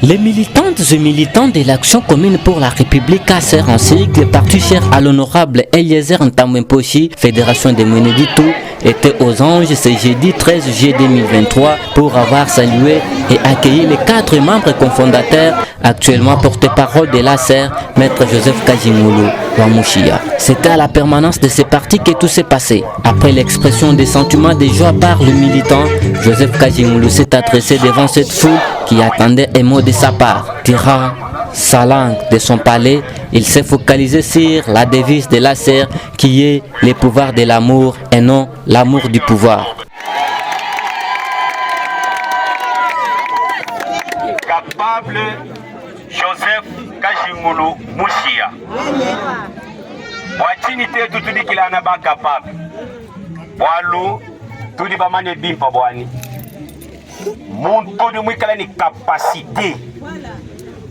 Les militantes et militants de l'Action commune pour la République ACER en sigle, parti cher à l'honorable Eliezer Ntamwemposhi, Fédération des Mweneditu, étaient aux anges ce jeudi 13 juillet 2023 pour avoir salué et accueilli les 4 membres cofondateurs, actuellement porte-parole de l'ACER, Maître Joseph Kajimoulou Wamouchia. C'était à la permanence de ces partis que tout s'est passé. Après l'expression des sentiments de joie par le militant, Joseph Kajimoulou s'est adressé devant cette foule qui attendait un mot de sa part. Tirant sa langue de son palais, il s'est focalisé sur la devise de l'ACER qui est le pouvoir de l'amour et non l'amour du pouvoir. Capable Joseph Kajimoulou Mouchia. Watinité tout dit qu'il en a pas capable. Walou tout dit pas mané bimpa boani. Mon taux de mouikala ni capacité.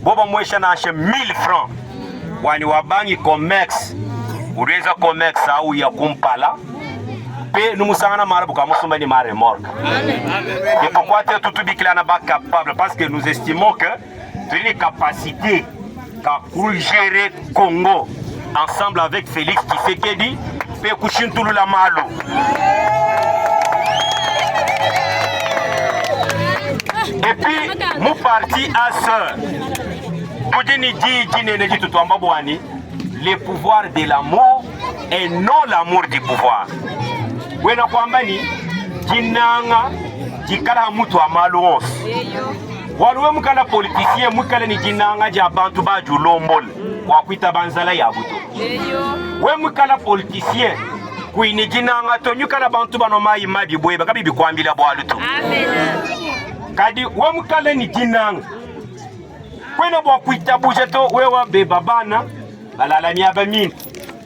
Boba mouécha na 1000 francs. Wani wabangi comex. Ureza comex au ya kumpala. Pe nous musangana marabu ka musumba ni mare morgue. Et pourquoi tout dit qu'il en a pas capable? Parce que nous estimons que tu as une capacité pour gérer Congo ensemble avec Félix Tshisekedi pe kushin tulu la malo. Et puis, mon parti a ce le pouvoir de l'amour et non l'amour du pouvoir. Wena kwambani jinanga jikala mutu amalons. Waluwe mukala politicien mukala ni jinanga ja bantu ba julombol kwa kuita banzala ya buto. We mukala politicien kuini jinanga tonyukala bantu banoma imadi bweba kabibi kwambila bwalutu. Amen. Kadi we mukale ni jinanga kwena bwa kuita bujeto wewa beba bana balala nyaba min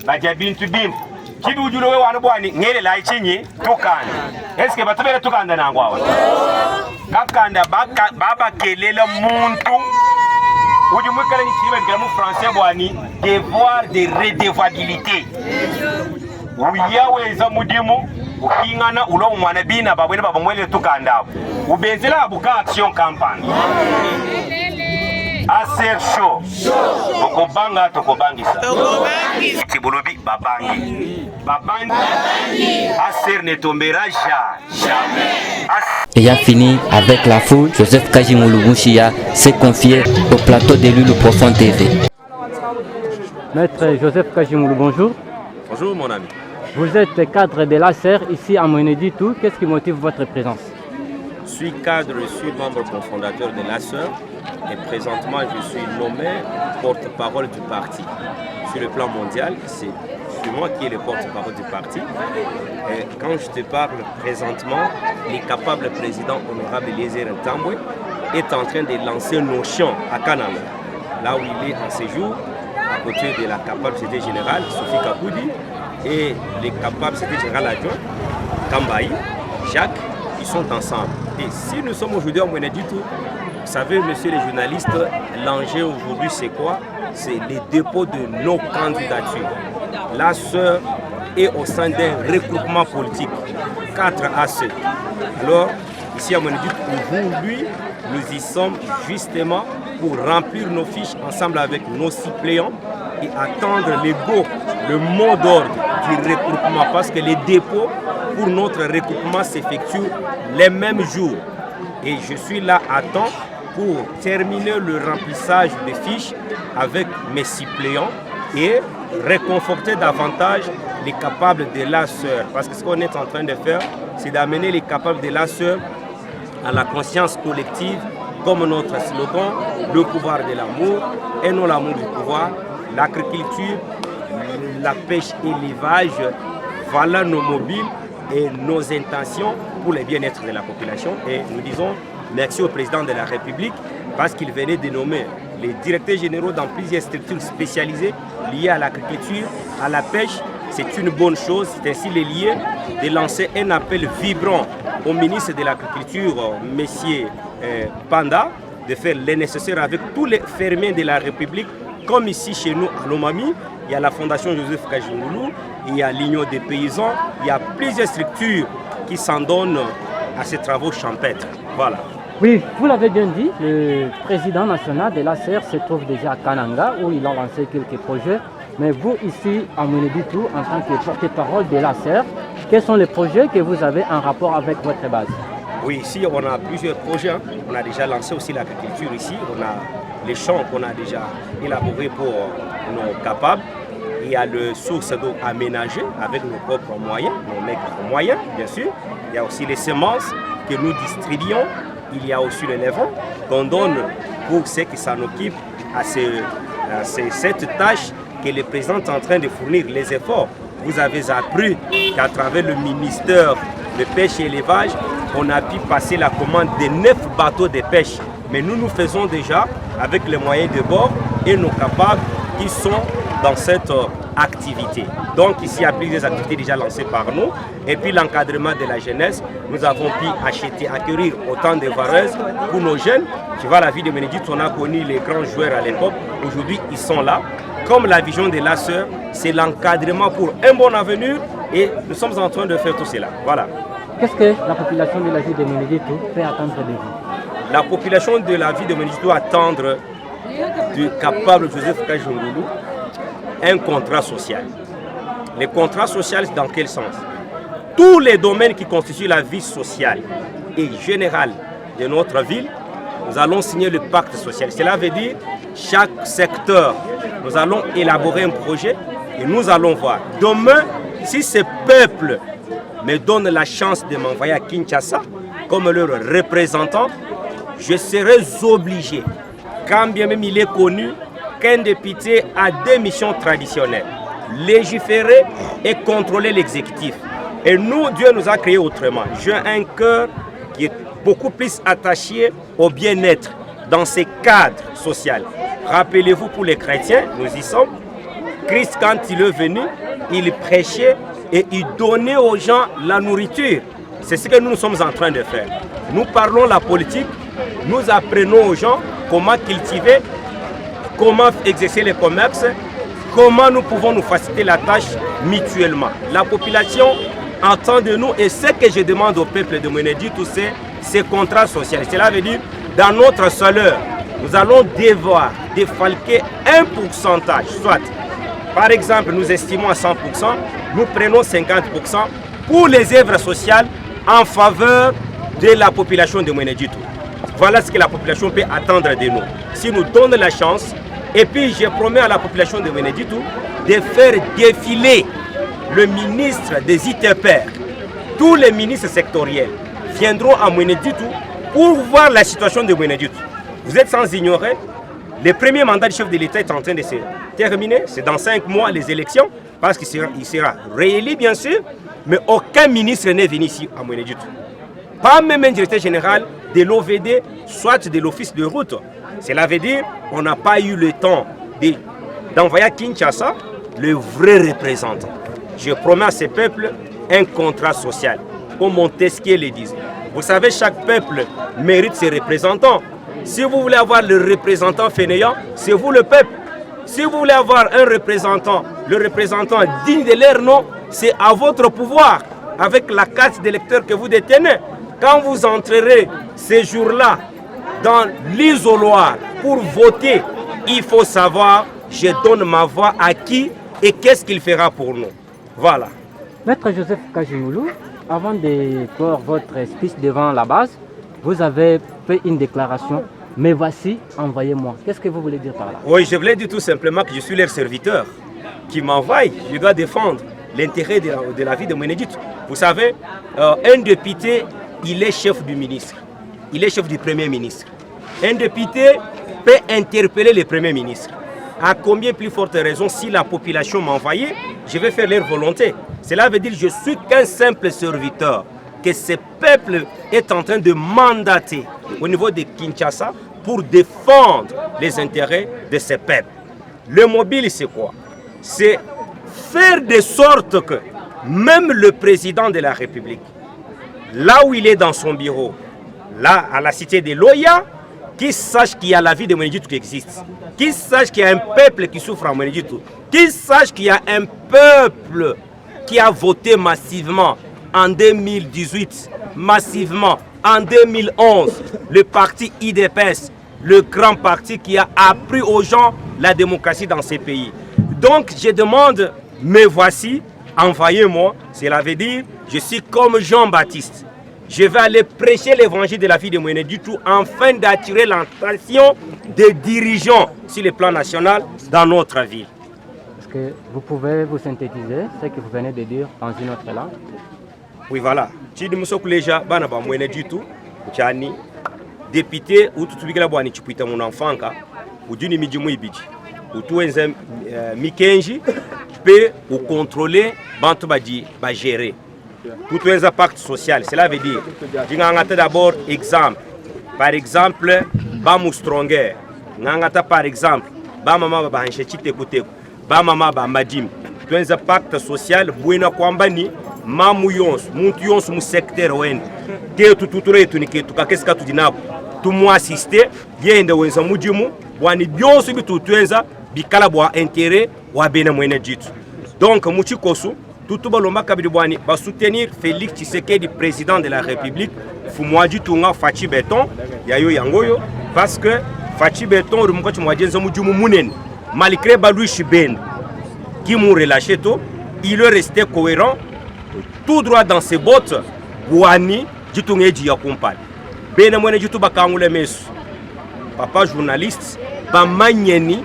baja bintu bim kidu julo we wana bwani ngere la ichinyi tukana eske batubere tukanda nangwa kakanda baba kelela muntu uji mukale ni chiba ngala mu français bwani devoir de redevabilité uyaweza mudimu ukingana ulo mwana bina babwene babamwele tukandabo ubenzela abuka action campagne ACER show tokobanga tokobangisa tibolobi babangi ACER ne tombera jamais. Ayant fini avec la foule, Joseph Kajimoulou Mouchia s'est confié au plateau de Lulu Profond TV. Maître Joseph Kajimoulou, bonjour. Bonjour mon ami. Vous êtes cadre de l'ACER ici à Mweneditu. Qu'est-ce qui motive votre présence? Je suis cadre, je suis membre cofondateur de l'ACER et présentement je suis nommé porte-parole du parti. Sur le plan mondial, c'est moi qui est le porte-parole du parti. Et quand je te parle présentement, le capable président honorable Eliezer Ntamwemposhi est en train de lancer nos champs à Kananga, là où il est en séjour, à côté de la capable secrétaire générale Sophie Kaboudi et les capables secrétaire général adjoint Kambaï, Jacques, ils sont ensemble. Et si nous sommes aujourd'hui à Mweneditu, vous savez, monsieur les journalistes, l'enjeu aujourd'hui c'est quoi? C'est les dépôts de nos candidatures. L'ACER est au sein d'un regroupement politique, 4 ACER. Alors, ici à Mweneditu, aujourd'hui, nous y sommes justement pour remplir nos fiches ensemble avec nos suppléants et attendre le go, le mot d'ordre du regroupement, parce que les dépôts pour notre regroupement s'effectuent les mêmes jours. Et je suis là à temps pour terminer le remplissage des fiches avec mes suppléants et réconforter davantage les capables de l'ACER. Parce que ce qu'on est en train de faire, c'est d'amener les capables de l'ACER à la conscience collective, comme notre slogan, le pouvoir de l'amour et non l'amour du pouvoir, l'agriculture, la pêche et l'élevage, voilà nos mobiles et nos intentions pour le bien-être de la population. Et nous disons merci au président de la République parce qu'il venait de nommer les directeurs généraux dans plusieurs structures spécialisées liées à l'agriculture, à la pêche. C'est une bonne chose, c'est ainsi les liés de lancer un appel vibrant au ministre de l'Agriculture, M. Panda, de faire le nécessaire avec tous les fermiers de la République, comme ici chez nous à Lomami. Il y a la Fondation Joseph Kajimoulou, il y a l'Union des paysans, il y a plusieurs structures qui s'en donnent à ces travaux champêtres. Voilà. Oui, vous l'avez bien dit, le président national de l'ACR se trouve déjà à Kananga où il a lancé quelques projets. Mais vous ici à Mweneditu, en tant que porte-parole de l'ACR, quels sont les projets que vous avez en rapport avec votre base? Oui, ici on a plusieurs projets. On a déjà lancé aussi l'agriculture ici. On a les champs qu'on a déjà élaborés pour nos capables. Il y a les sources d'eau aménagées avec nos propres moyens, nos maigres moyens bien sûr. Il y a aussi les semences que nous distribuons. Il y a aussi le levant qu'on donne pour ceux qui s'en occupent à cette tâche que le président est en train de fournir les efforts. Vous avez appris qu'à travers le ministère de pêche et élevage, on a pu passer la commande de 9 bateaux de pêche. Mais nous faisons déjà avec les moyens de bord et nos capables qui sont dans cette activité. Donc ici, il y a plusieurs activités déjà lancées par nous. Et puis l'encadrement de la jeunesse, nous avons pu acquérir autant de vareuses pour nos jeunes. Tu vois, la vie de Mweneditu, on a connu les grands joueurs à l'époque. Aujourd'hui, ils sont là. Comme la vision de la sœur, c'est l'encadrement pour un bon avenir et nous sommes en train de faire tout cela. Voilà. Qu'est-ce que la population de la ville de Mweneditu peut attendre de vous? La population de la ville de Mweneditu doit attendre du capable Joseph Kajungulu un contrat social. Le contrat social, dans quel sens? Tous les domaines qui constituent la vie sociale et générale de notre ville, nous allons signer le pacte social. Cela veut dire chaque secteur, nous allons élaborer un projet et nous allons voir. Demain, si ce peuple me donne la chance de m'envoyer à Kinshasa comme leur représentant, je serai obligé, quand bien même il est connu, qu'un député a deux missions traditionnelles, légiférer et contrôler l'exécutif. Et nous, Dieu nous a créés autrement. J'ai un cœur qui est beaucoup plus attaché au bien-être dans ces cadres sociaux. Rappelez-vous, pour les chrétiens, nous y sommes. Christ, quand il est venu, il prêchait et il donnait aux gens la nourriture. C'est ce que nous sommes en train de faire. Nous parlons la politique, nous apprenons aux gens comment cultiver, comment exercer les commerces, comment nous pouvons nous faciliter la tâche mutuellement. La population entend de nous et ce que je demande au peuple de Mweneditu, c'est ces contrats sociaux. Cela veut dire, dans notre salaire, nous allons devoir défalquer un pourcentage, soit, par exemple, nous estimons à 100%, nous prenons 50% pour les œuvres sociales en faveur de la population de Mweneditu. Voilà ce que la population peut attendre de nous. Si nous donnons la chance, et puis je promets à la population de Mweneditu de faire défiler le ministre des ITPR. Tous les ministres sectoriels viendront à Mweneditu pour voir la situation de Mweneditu. Vous êtes sans ignorer, le premier mandat du chef de l'État est en train de se terminer. C'est dans 5 mois les élections, parce qu'il sera réélu bien sûr, mais aucun ministre n'est venu ici à Mweneditu. Pas même un directeur général de l'OVD, soit de l'office de route. Cela veut dire qu'on n'a pas eu le temps d'envoyer à Kinshasa le vrai représentant. Je promets à ce peuple un contrat social, comme Montesquieu le dit. Vous savez, chaque peuple mérite ses représentants. Si vous voulez avoir le représentant fainéant, c'est vous le peuple. Si vous voulez avoir un représentant, le représentant digne de leur nom, c'est à votre pouvoir, avec la carte d'électeur que vous détenez. Quand vous entrerez ces jours-là dans l'isoloir pour voter, il faut savoir, je donne ma voix à qui et qu'est-ce qu'il fera pour nous. Voilà. Maître Joseph Kajungulu, avant de clore votre speech devant la base, vous avez fait une déclaration, mais voici, envoyez-moi. Qu'est-ce que vous voulez dire par là? Oui, je voulais dire tout simplement que je suis leur serviteur, qui m'envoie. Je dois défendre l'intérêt de la vie de Mweneditu. Vous savez, un député, il est chef du ministre. Il est chef du Premier ministre. Un député peut interpeller le Premier ministre. À combien plus forte raison, si la population m'a envoyé, je vais faire leur volonté. Cela veut dire que je suis qu'un simple serviteur, que ce peuple est en train de mandater au niveau de Kinshasa pour défendre les intérêts de ce peuple. Le mobile, c'est quoi? C'est faire de sorte que même le président de la République, là où il est dans son bureau, là à la cité de Loya, qu'il sache qu'il y a la vie de Mweneditu qui existe, qu'il sache qu'il y a un peuple qui souffre à Mweneditu, qu'il sache qu'il y a un peuple qui a voté massivement en 2018, massivement en 2011, le parti IDPS, le grand parti qui a appris aux gens la démocratie dans ces pays. Donc je demande, me voici, envoyez-moi, cela veut dire, je suis comme Jean-Baptiste. Je vais aller prêcher l'évangile de la vie de Moïne Ditou afin d'attirer l'attention des dirigeants sur le plan national dans notre ville. Est-ce que vous pouvez vous synthétiser ce que vous venez de dire dans une autre langue? Oui, voilà. Si nous sommes déjà, Moïne Ditou, Tchani, député, ou tout ce boani chipuita mon enfant, ou d'une midjumou ibiji, ou tout un mikenji, peut ou contrôler, bantobadi, ba gérer. Tout un impact social, cela veut dire, je d'abord exemple. Par exemple, Bamou Stronger, Nangata par exemple, Bamama Banchechite Kuteko, Bamama Bamadim. Tout un impact social, Bouena Kwambani, Mamuyons, Moutuyons, mon secteur Wen, Théo Tuture Tunike, Tukakeska Tudinab, tout moi assisté, Yen de Wenza Mudimu, Wani Bion Subi Tutuenza, Bikala Boa intérêt, Wabena Moine Jitu. Donc, Mouchikosu, tout le monde va soutenir Félix Tshisekedi, président de la République, Fumouadji Tunga Fachi Beton, Yayo Yangoyo, parce que Fachi Beton, malgré Balouis Chiben, qui m'a relâché tout, il est resté cohérent, tout droit dans ses bottes, Bouani, Jitunga Djiakumpal. Benemouane Jitu Bakangule Mesu, papa journaliste, Bamanyeni,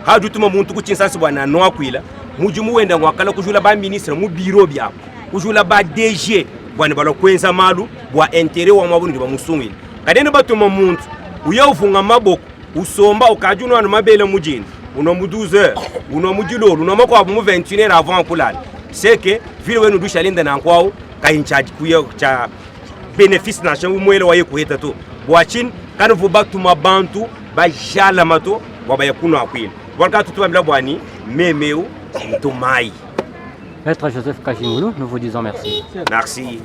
Hadutuma Muntuku Chinsas Wana Noakwila. Mujumu wenda wakala kujula ba ministre mu bureau bya kujula ba DG bwana balo kwenza malu bwa intérêt wa mabuni ba musungile kadene batuma muntu uya ufunga maboko usomba ukajuna wana mabele mujini uno mu 12h uno mu jilolo uno mako mu 21h avant kulala c'est que vile wenu dusha linda na kwao ka in charge kuya cha bénéfice na changu mwele waye kuheta to bwachin kanu vubatuma bantu ba jala mato waba yakuna akwila walka tutuwa mbla bwani memeu. Maître Joseph Kajimoulou, nous vous disons merci. Merci.